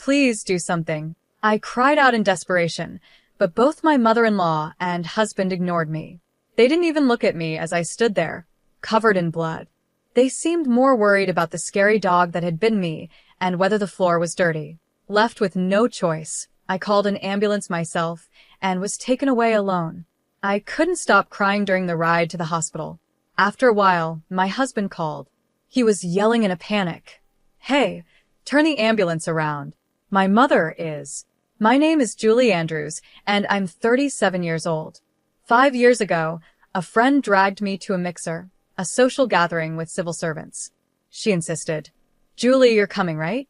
Please do something. I cried out in desperation, but both my mother-in-law and husband ignored me. They didn't even look at me as I stood there, covered in blood. They seemed more worried about the scary dog that had bitten me and whether the floor was dirty. Left with no choice, I called an ambulance myself and was taken away alone. I couldn't stop crying during the ride to the hospital. After a while, my husband called. He was yelling in a panic. "Hey, turn the ambulance around. My mother is. My name is Julie Andrews, and I'm 37 years old. 5 years ago, a friend dragged me to a mixer, a social gathering with civil servants. She insisted, 'Julie, you're coming, right?'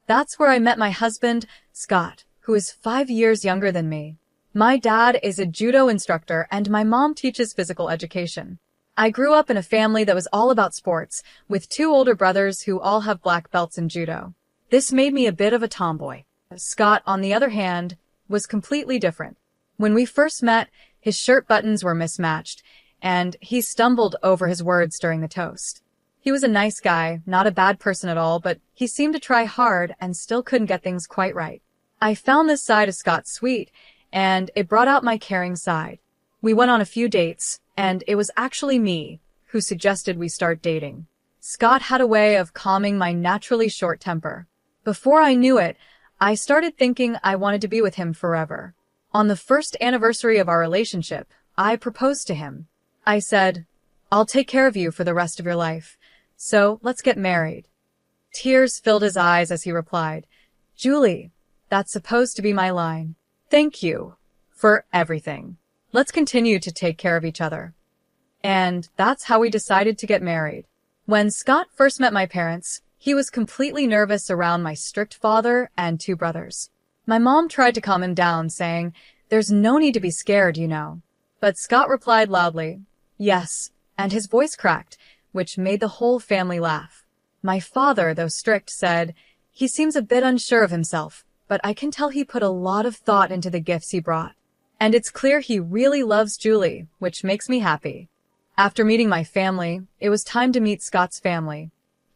That's where I met my husband, Scott, who is 5 years younger than me. My dad is a judo instructor and my mom teaches physical education. I grew up in a family that was all about sports, with 2 older brothers who all have black belts in judo. This made me a bit of a tomboy. Scott, on the other hand, was completely different. When we first met, his shirt buttons were mismatched, and he stumbled over his words during the toast. He was a nice guy, not a bad person at all, but he seemed to try hard and still couldn't get things quite right. I found this side of Scott sweet, and it brought out my caring side. We went on a few dates, and it was actually me who suggested we start dating. Scott had a way of calming my naturally short temper. Before I knew it, I started thinking I wanted to be with him forever. On the first anniversary of our relationship, I proposed to him. I said, "I'll take care of you for the rest of your life, so let's get married." Tears filled his eyes as he replied, "Julie, that's supposed to be my line. Thank you for everything. Let's continue to take care of each other." And that's how we decided to get married. When Scott first met my parents, he was completely nervous around my strict father and 2 brothers. My mom tried to calm him down, saying, "There's no need to be scared, you know." But Scott replied loudly, "Yes," and his voice cracked, which made the whole family laugh. My father, though strict, said, "He seems a bit unsure of himself, but I can tell he put a lot of thought into the gifts he brought. And it's clear he really loves Julie, which makes me happy." After meeting my family, it was time to meet Scott's family.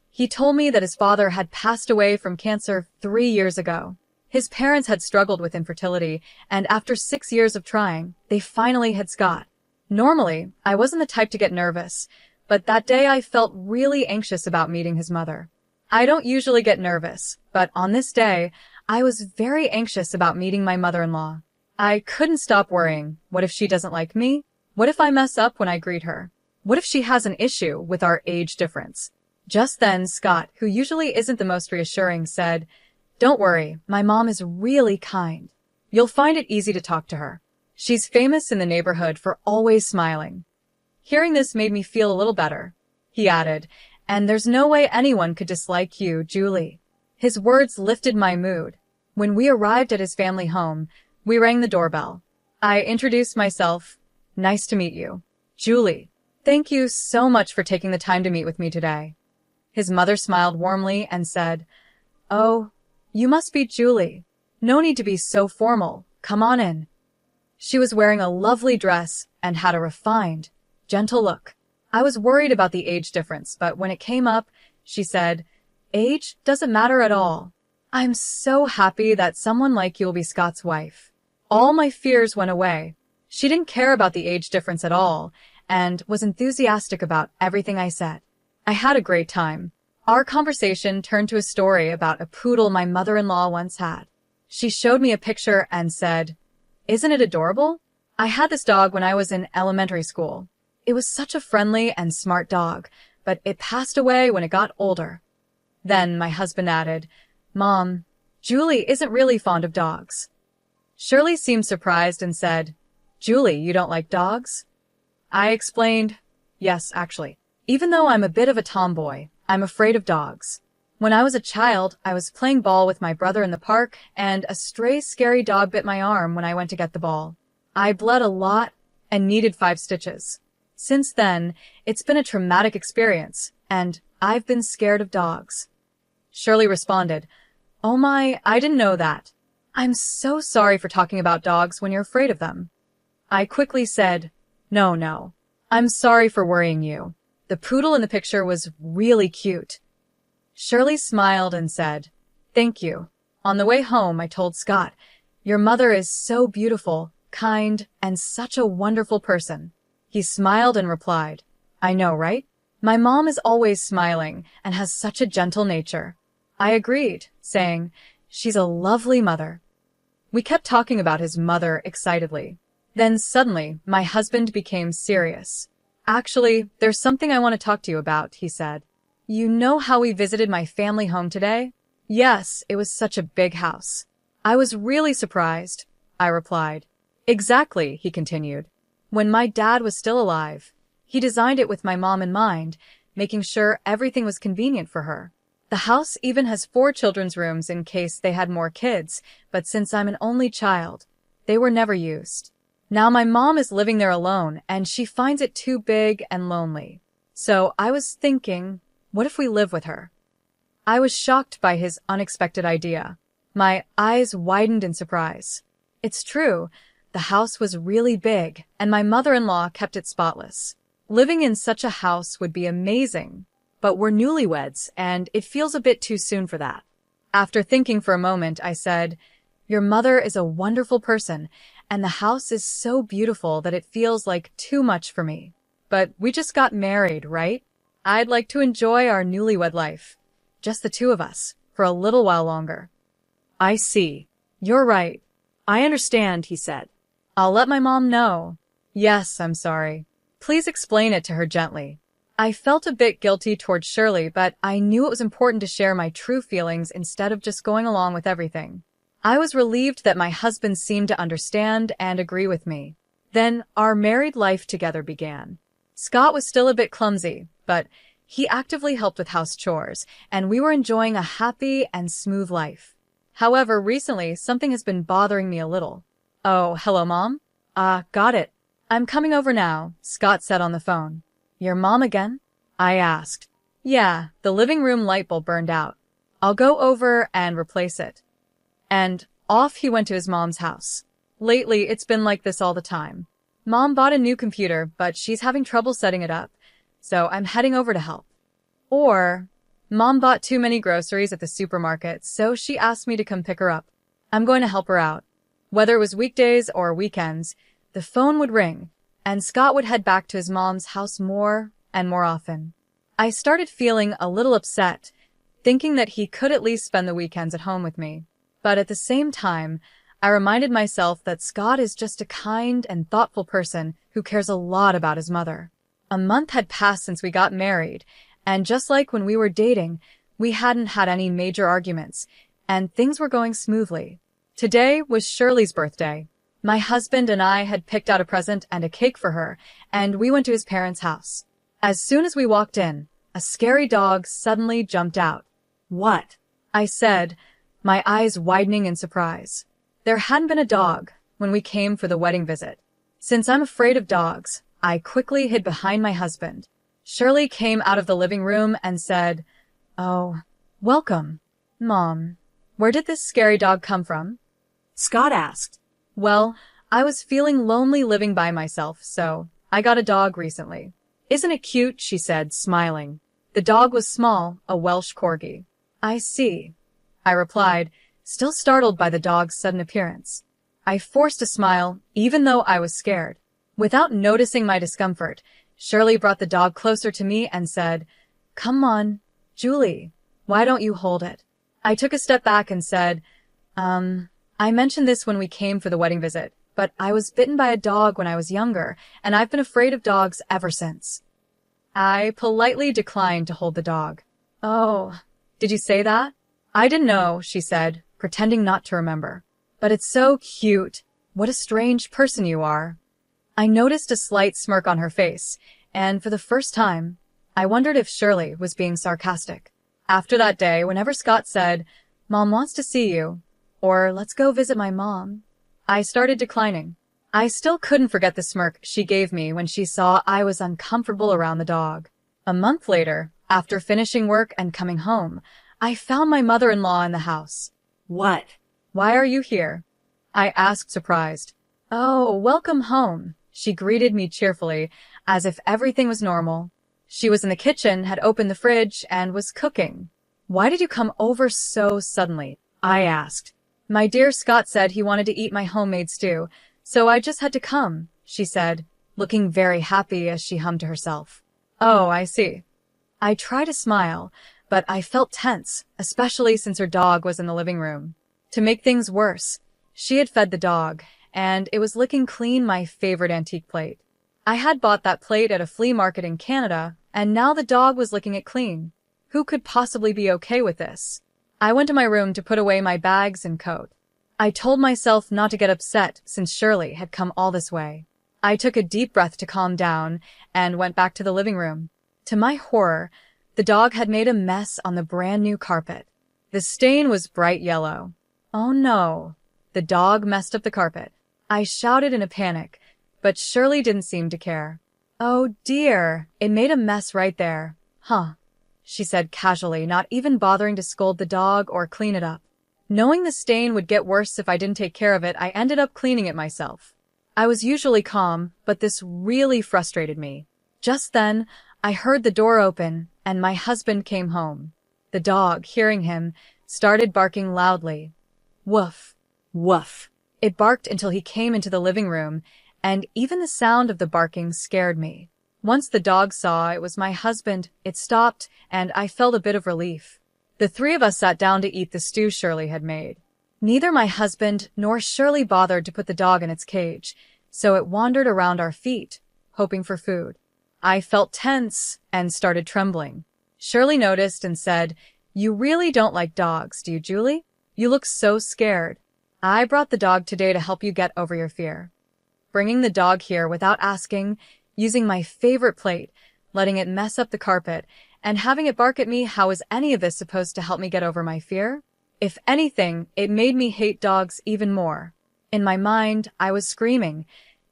He told me that his father had passed away from cancer 3 years ago. His parents had struggled with infertility, and after 6 years of trying, they finally had Scott. Normally, I wasn't the type to get nervous, but that day I felt really anxious about meeting his mother. I don't usually get nervous, but on this day, I was very anxious about meeting my mother-in-law. I couldn't stop worrying. What if she doesn't like me? What if I mess up when I greet her? What if she has an issue with our age difference? Just then, Scott, who usually isn't the most reassuring, said, "Don't worry, my mom is really kind. You'll find it easy to talk to her. She's famous in the neighborhood for always smiling." Hearing this made me feel a little better. He added, "And there's no way anyone could dislike you, Julie." His words lifted my mood. When we arrived at his family home, we rang the doorbell. I introduced myself. "Nice to meet you, Julie. Thank you so much for taking the time to meet with me today." His mother smiled warmly and said, "Oh, you must be Julie. No need to be so formal. Come on in." She was wearing a lovely dress and had a refined, gentle look. I was worried about the age difference, but when it came up, she said, "Age doesn't matter at all. I'm so happy that someone like you will be Scott's wife." All my fears went away. She didn't care about the age difference at all and was enthusiastic about everything I said. I had a great time. Our conversation turned to a story about a poodle my mother-in-law once had. She showed me a picture and said, "Isn't it adorable? I had this dog when I was in elementary school. It was such a friendly and smart dog, but it passed away when it got older." Then my husband added, "Mom, Julie isn't really fond of dogs." Shirley seemed surprised and said, "Julie, you don't like dogs?" I explained, "Yes, actually. Even though I'm a bit of a tomboy, I'm afraid of dogs. When I was a child, I was playing ball with my brother in the park, and a stray, scary dog bit my arm when I went to get the ball. I bled a lot and needed 5 stitches. Since then, it's been a traumatic experience, and I've been scared of dogs." Shirley responded, "Oh my, I didn't know that. I'm so sorry for talking about dogs when you're afraid of them." I quickly said, No. I'm sorry for worrying you. The poodle in the picture was really cute." Shirley smiled and said, "Thank you. On the way home, I told Scott, "Your mother is so beautiful, kind, and such a wonderful person." He smiled and replied, "I know, right? My mom is always smiling and has such a gentle nature." I agreed, saying, "She's a lovely mother." We kept talking about his mother excitedly. Then suddenly, my husband became serious. "Actually, there's something I want to talk to you about," he said. "You know how we visited my family home today?" "Yes, it was such a big house." "I was really surprised," I replied. "Exactly," he continued. "When my dad was still alive, he designed it with my mom in mind, making sure everything was convenient for her. The house even has 4 children's rooms in case they had more kids, but since I'm an only child, they were never used. Now my mom is living there alone, and she finds it too big and lonely. So I was thinking, what if we live with her?" I was shocked by his unexpected idea. My eyes widened in surprise. It's true, the house was really big, and my mother-in-law kept it spotless. Living in such a house would be amazing, but we're newlyweds, and it feels a bit too soon for that. After thinking for a moment, I said, "Your mother is a wonderful person, and the house is so beautiful that it feels like too much for me. But we just got married, right? I'd like to enjoy our newlywed life. Just the 2 of us, for a little while longer." "I see. You're right. I understand," he said. "I'll let my mom know." "Yes, I'm sorry. Please explain it to her gently." I felt a bit guilty towards Shirley, but I knew it was important to share my true feelings instead of just going along with everything. I was relieved that my husband seemed to understand and agree with me. Then our married life together began. Scott was still a bit clumsy, but he actively helped with house chores, and we were enjoying a happy and smooth life. However, recently, something has been bothering me a little. "Oh, hello, Mom?" Got it. "I'm coming over now," Scott said on the phone. "Your mom again?" I asked. "Yeah, the living room light bulb burned out. I'll go over and replace it." And off he went to his mom's house. Lately, it's been like this all the time. Mom bought a new computer, but she's having trouble setting it up, so I'm heading over to help. Or, Mom bought too many groceries at the supermarket, so she asked me to come pick her up. I'm going to help her out. Whether it was weekdays or weekends, the phone would ring, and Scott would head back to his mom's house more and more often. I started feeling a little upset, thinking that he could at least spend the weekends at home with me. But at the same time, I reminded myself that Scott is just a kind and thoughtful person who cares a lot about his mother. A month had passed since we got married, and just like when we were dating, we hadn't had any major arguments, and things were going smoothly. Today was Shirley's birthday. My husband and I had picked out a present and a cake for her, and we went to his parents' house. As soon as we walked in, a scary dog suddenly jumped out. "What?" I said, my eyes widening in surprise. There hadn't been a dog when we came for the wedding visit. Since I'm afraid of dogs, I quickly hid behind my husband. Shirley came out of the living room and said, "Oh, welcome, Mom. Where did this scary dog come from?" Scott asked. "Well, I was feeling lonely living by myself, so I got a dog recently." "Isn't it cute?" she said, smiling. The dog was small, a Welsh corgi. "I see," I replied, still startled by the dog's sudden appearance. I forced a smile, even though I was scared. Without noticing my discomfort, Shirley brought the dog closer to me and said, "Come on, Julie, why don't you hold it?" I took a step back and said, I mentioned this when we came for the wedding visit, but I was bitten by a dog when I was younger, and I've been afraid of dogs ever since." I politely declined to hold the dog. "Oh, did you say that?" "I didn't know," she said, pretending not to remember. "But it's so cute. What a strange person you are." I noticed a slight smirk on her face, and for the first time, I wondered if Shirley was being sarcastic. After that day, whenever Scott said, "Mom wants to see you," or "Let's go visit my mom," I started declining. I still couldn't forget the smirk she gave me when she saw I was uncomfortable around the dog. A month later, after finishing work and coming home, I found my mother-in-law in the house. "What? Why are you here?" I asked, surprised. "Oh, welcome home," she greeted me cheerfully, as if everything was normal. She was in the kitchen, had opened the fridge, and was cooking. "Why did you come over so suddenly?" I asked. My dear Scott said he wanted to eat my homemade stew, so I just had to come, she said, looking very happy as she hummed to herself. Oh, I see. I tried to smile, but I felt tense, especially since her dog was in the living room. To make things worse, she had fed the dog, and it was licking clean my favorite antique plate. I had bought that plate at a flea market in Canada, and now the dog was licking it clean. Who could possibly be okay with this? I went to my room to put away my bags and coat. I told myself not to get upset since Shirley had come all this way. I took a deep breath to calm down and went back to the living room. To my horror, the dog had made a mess on the brand new carpet. The stain was bright yellow. Oh no, the dog messed up the carpet. I shouted in a panic, but Shirley didn't seem to care. Oh dear, it made a mess right there. Huh, she said casually, not even bothering to scold the dog or clean it up. Knowing the stain would get worse if I didn't take care of it, I ended up cleaning it myself. I was usually calm, but this really frustrated me. Just then, I heard the door open, and my husband came home. The dog, hearing him, started barking loudly. Woof, woof. It barked until he came into the living room, and even the sound of the barking scared me. Once the dog saw it was my husband, it stopped, and I felt a bit of relief. The three of us sat down to eat the stew Shirley had made. Neither my husband nor Shirley bothered to put the dog in its cage, so it wandered around our feet, hoping for food. I felt tense and started trembling. Shirley noticed and said, "You really don't like dogs, do you, Julie? You look so scared. I brought the dog today to help you get over your fear." Bringing the dog here without asking, using my favorite plate, letting it mess up the carpet, and having it bark at me, how is any of this supposed to help me get over my fear? If anything, it made me hate dogs even more. In my mind, I was screaming,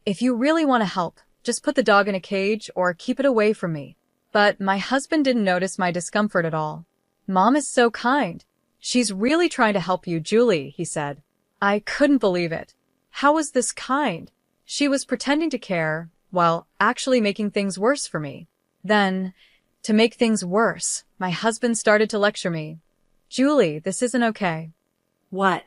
"If you really want to help, just put the dog in a cage or keep it away from me." But my husband didn't notice my discomfort at all. "Mom is so kind. She's really trying to help you, Julie," he said. I couldn't believe it. How was this kind? She was pretending to care, while actually making things worse for me. Then, to make things worse, my husband started to lecture me. "Julie, this isn't okay." What?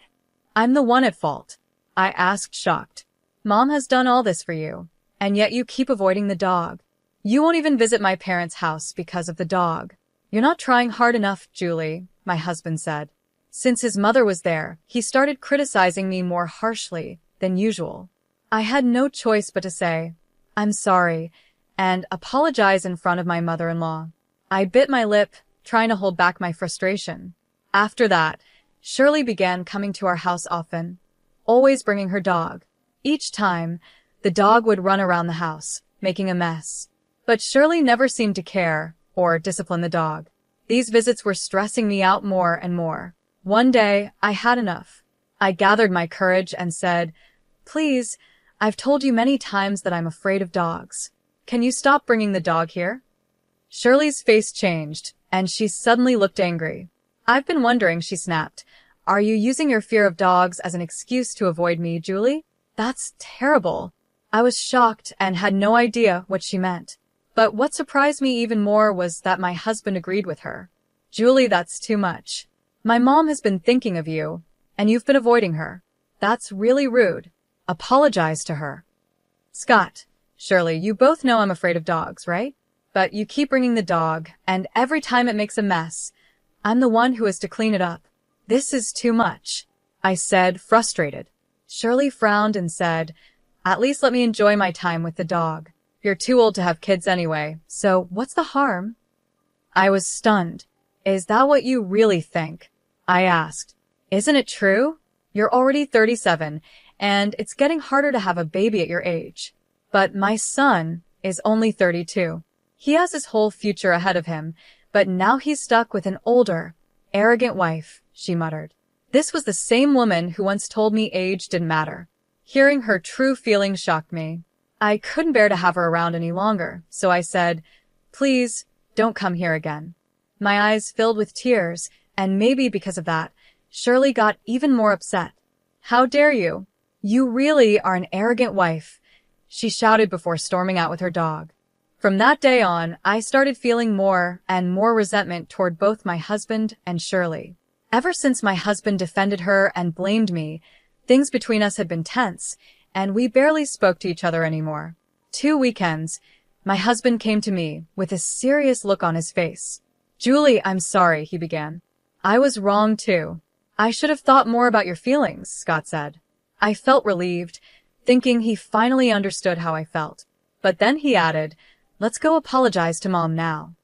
"I'm the one at fault," I asked, shocked. "Mom has done all this for you, and yet you keep avoiding the dog. You won't even visit my parents' house because of the dog." "You're not trying hard enough, Julie," my husband said. Since his mother was there, he started criticizing me more harshly than usual. I had no choice but to say, "I'm sorry," and apologize in front of my mother-in-law. I bit my lip, trying to hold back my frustration. After that, Shirley began coming to our house often, always bringing her dog. Each time, the dog would run around the house, making a mess. But Shirley never seemed to care or discipline the dog. These visits were stressing me out more and more. One day, I had enough. I gathered my courage and said, "Please, I've told you many times that I'm afraid of dogs. Can you stop bringing the dog here?" Shirley's face changed, and she suddenly looked angry. "I've been wondering," she snapped. "Are you using your fear of dogs as an excuse to avoid me, Julie? That's terrible." I was shocked and had no idea what she meant. But what surprised me even more was that my husband agreed with her. "Julie, that's too much. My mom has been thinking of you, and you've been avoiding her. That's really rude. Apologize to her." "Scott, Shirley, you both know I'm afraid of dogs, right? But you keep bringing the dog, and every time it makes a mess, I'm the one who has to clean it up. This is too much," I said, frustrated. Shirley frowned and said, "At least let me enjoy my time with the dog. You're too old to have kids anyway, so what's the harm?" I was stunned. "Is that what you really think?" I asked. "Isn't it true? You're already 37, and it's getting harder to have a baby at your age. But my son is only 32. He has his whole future ahead of him, but now he's stuck with an older, arrogant wife," she muttered. This was the same woman who once told me age didn't matter. Hearing her true feelings shocked me. I couldn't bear to have her around any longer, so I said, "Please, don't come here again." My eyes filled with tears, and maybe because of that, Shirley got even more upset. "How dare you? You really are an arrogant wife," she shouted before storming out with her dog. From that day on, I started feeling more and more resentment toward both my husband and Shirley. Ever since my husband defended her and blamed me, things between us had been tense, and we barely spoke to each other anymore. 2 weekends, my husband came to me with a serious look on his face. "Julie, I'm sorry," he began. "I was wrong too. I should have thought more about your feelings," Scott said. I felt relieved, thinking he finally understood how I felt. But then he added, "Let's go apologize to Mom now."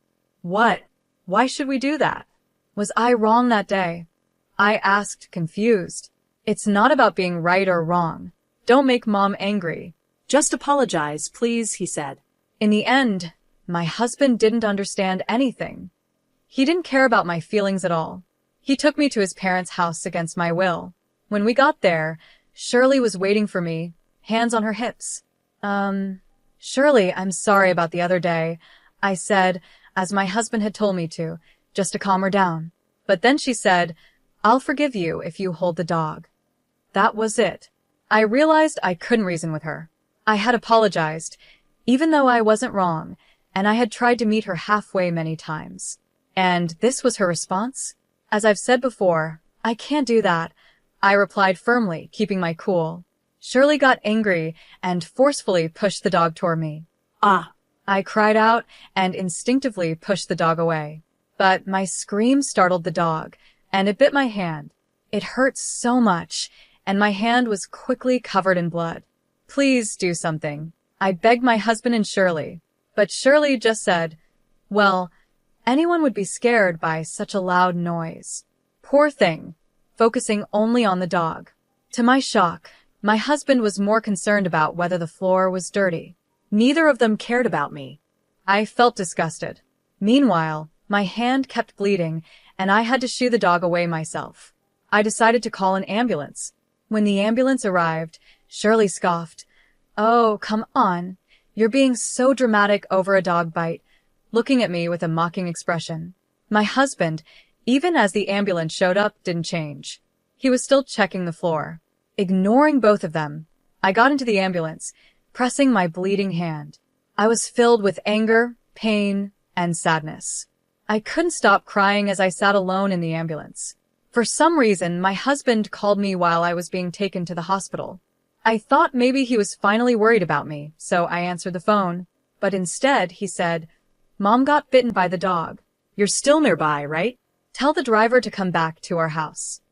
"What? Why should we do that? Was I wrong that day?" I asked, confused. "It's not about being right or wrong. Don't make Mom angry. "Just apologize, please," he said. In the end, my husband didn't understand anything. He didn't care about my feelings at all. He took me to his parents' house against my will. When we got there, Shirley was waiting for me, hands on her hips. Shirley, I'm sorry about the other day," I said, as my husband had told me to, just to calm her down. But then she said, "I'll forgive you if you hold the dog." That was it. I realized I couldn't reason with her. I had apologized, even though I wasn't wrong, and I had tried to meet her halfway many times. And this was her response? As I've said before, I can't do that, I replied firmly, keeping my cool. Shirley got angry and forcefully pushed the dog toward me. "Ah!" I cried out and instinctively pushed the dog away. But my scream startled the dog, and it bit my hand. It hurt so much, and my hand was quickly covered in blood. "Please do something," I begged my husband and Shirley. But Shirley just said, "Well, anyone would be scared by such a loud noise." Poor thing, focusing only on the dog. To my shock, my husband was more concerned about whether the floor was dirty. Neither of them cared about me. I felt disgusted. Meanwhile, my hand kept bleeding, and I had to shoo the dog away myself. I decided to call an ambulance. When the ambulance arrived, Shirley scoffed, "Oh, come on. You're being so dramatic over a dog bite," looking at me with a mocking expression. My husband, even as the ambulance showed up, didn't change. He was still checking the floor. Ignoring both of them, I got into the ambulance, pressing my bleeding hand. I was filled with anger, pain, and sadness. I couldn't stop crying as I sat alone in the ambulance. For some reason, my husband called me while I was being taken to the hospital. I thought maybe he was finally worried about me, so I answered the phone. But instead, he said, "Mom got bitten by the dog. You're still nearby, right? Tell the driver to come back to our house."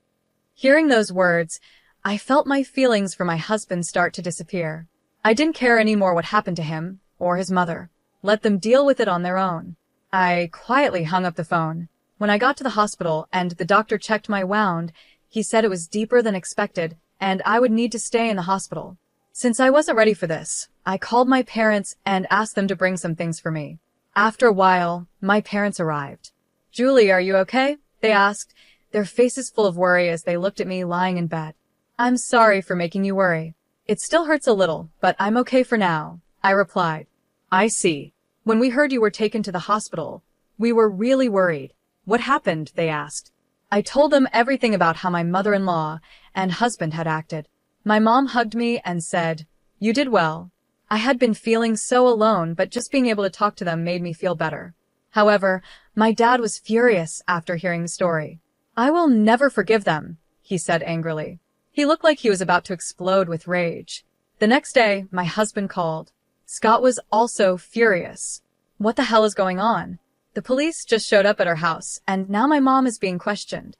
Hearing those words, I felt my feelings for my husband start to disappear. I didn't care anymore what happened to him or his mother. Let them deal with it on their own. I quietly hung up the phone. When I got to the hospital and the doctor checked my wound, he said it was deeper than expected and I would need to stay in the hospital. Since I wasn't ready for this, I called my parents and asked them to bring some things for me. After a while, my parents arrived. "Julie, are you okay?" they asked, their faces full of worry as they looked at me lying in bed. "I'm sorry for making you worry. It still hurts a little, but I'm okay for now," I replied. "I see. When we heard you were taken to the hospital, we were really worried." What happened?" they asked. I told them everything about how my mother-in-law and husband had acted. My mom hugged me and said, "You did well." I had been feeling so alone, but just being able to talk to them made me feel better. However, my dad was furious after hearing the story. "I will never forgive them," he said angrily. He looked like he was about to explode with rage. The next day, my husband called. Scott was also furious. "What the hell is going on? The police just showed up at our house, and now my mom is being questioned."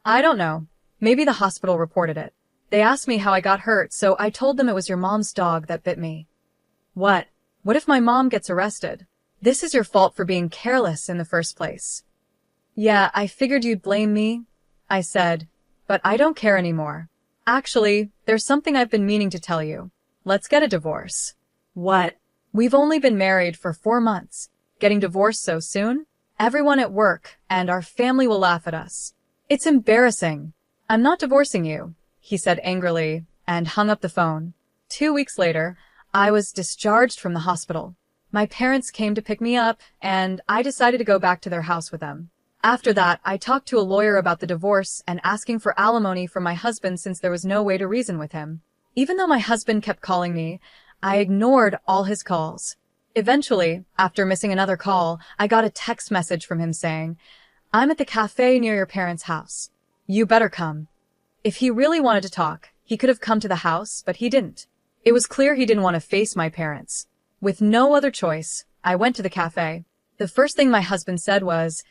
"I don't know. Maybe the hospital reported it. They asked me how I got hurt, so I told them it was your mom's dog that bit me." "What? What if my mom gets arrested? This is your fault for being careless in the first place." "Yeah, I figured you'd blame me," I said, "but I don't care anymore. Actually, there's something I've been meaning to tell you. Let's get a divorce." "What?" "We've only been married for 4 months. Getting divorced so soon? Everyone at work and our family will laugh at us. It's embarrassing." "I'm not divorcing you," he said angrily and hung up the phone. 2 weeks later, I was discharged from the hospital. My parents came to pick me up, and I decided to go back to their house with them. After that, I talked to a lawyer about the divorce and asking for alimony from my husband since there was no way to reason with him. Even though my husband kept calling me, I ignored all his calls. Eventually, after missing another call, I got a text message from him saying, "I'm at the cafe near your parents' house. You better come. If he really wanted to talk, he could have come to the house, but he didn't. It was clear he didn't want to face my parents. With no other choice, I went to the cafe. The first thing my husband said was,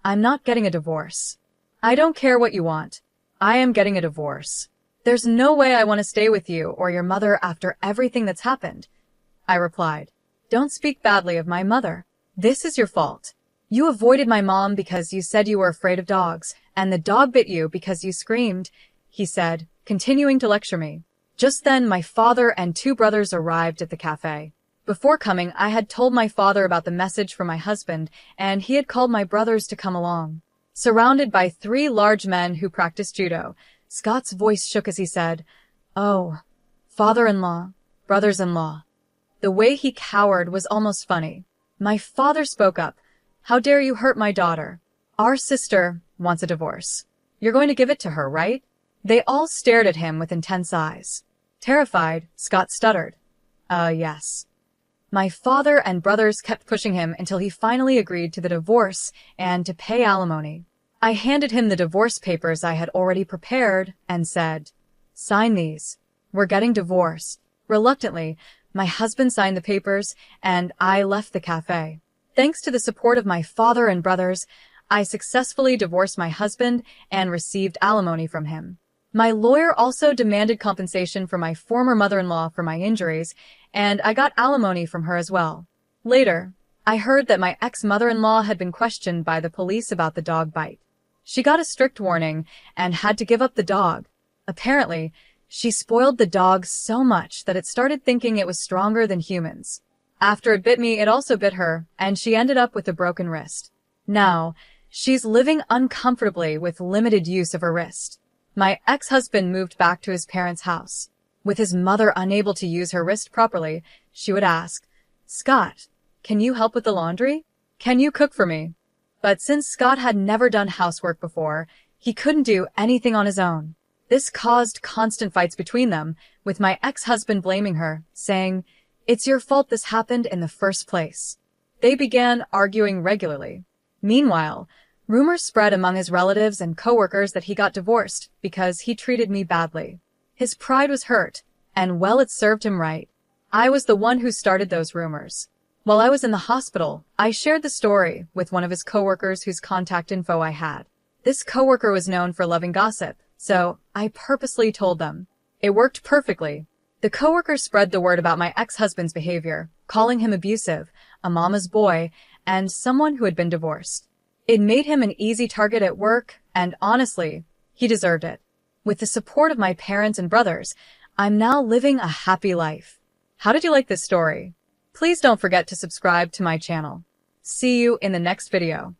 "I'm not getting a divorce." "I don't care what you want. I am getting a divorce. There's no way I want to stay with you or your mother after everything that's happened." I replied, "Don't speak badly of my mother. This is your fault. You avoided my mom because you said you were afraid of dogs, and the dog bit you because you screamed," he said, continuing to lecture me. Just then, my father and 2 brothers arrived at the cafe. Before coming, I had told my father about the message from my husband, and he had called my brothers to come along. Surrounded by 3 large men who practiced judo, Scott's voice shook as he said, "Oh, father-in-law, brothers-in-law." The way he cowered was almost funny. My father spoke up. "How dare you hurt my daughter? Our sister wants a divorce. You're going to give it to her, right?" They all stared at him with intense eyes. Terrified, Scott stuttered, Yes." My father and brothers kept pushing him until he finally agreed to the divorce and to pay alimony. I handed him the divorce papers I had already prepared and said, "Sign these. We're getting divorced." Reluctantly, my husband signed the papers and I left the cafe. Thanks to the support of my father and brothers, I successfully divorced my husband and received alimony from him. My lawyer also demanded compensation for my former mother-in-law for my injuries, and I got alimony from her as well. Later, I heard that my ex-mother-in-law had been questioned by the police about the dog bite. She got a strict warning and had to give up the dog. Apparently, she spoiled the dog so much that it started thinking it was stronger than humans. After it bit me, it also bit her, and she ended up with a broken wrist. Now, she's living uncomfortably with limited use of her wrist. My ex-husband moved back to his parents' house. With his mother unable to use her wrist properly, she would ask, "Scott, can you help with the laundry? Can you cook for me?" But since Scott had never done housework before, he couldn't do anything on his own. This caused constant fights between them, with my ex-husband blaming her, saying, "It's your fault this happened in the first place." They began arguing regularly. Meanwhile, rumors spread among his relatives and coworkers that he got divorced because he treated me badly. His pride was hurt, and well, it served him right. I was the one who started those rumors. While I was in the hospital, I shared the story with one of his coworkers whose contact info I had. This coworker was known for loving gossip, so I purposely told them. It worked perfectly. The coworker spread the word about my ex-husband's behavior, calling him abusive, a mama's boy, and someone who had been divorced. It made him an easy target at work, and honestly, he deserved it. With the support of my parents and brothers, I'm now living a happy life. How did you like this story? Please don't forget to subscribe to my channel. See you in the next video.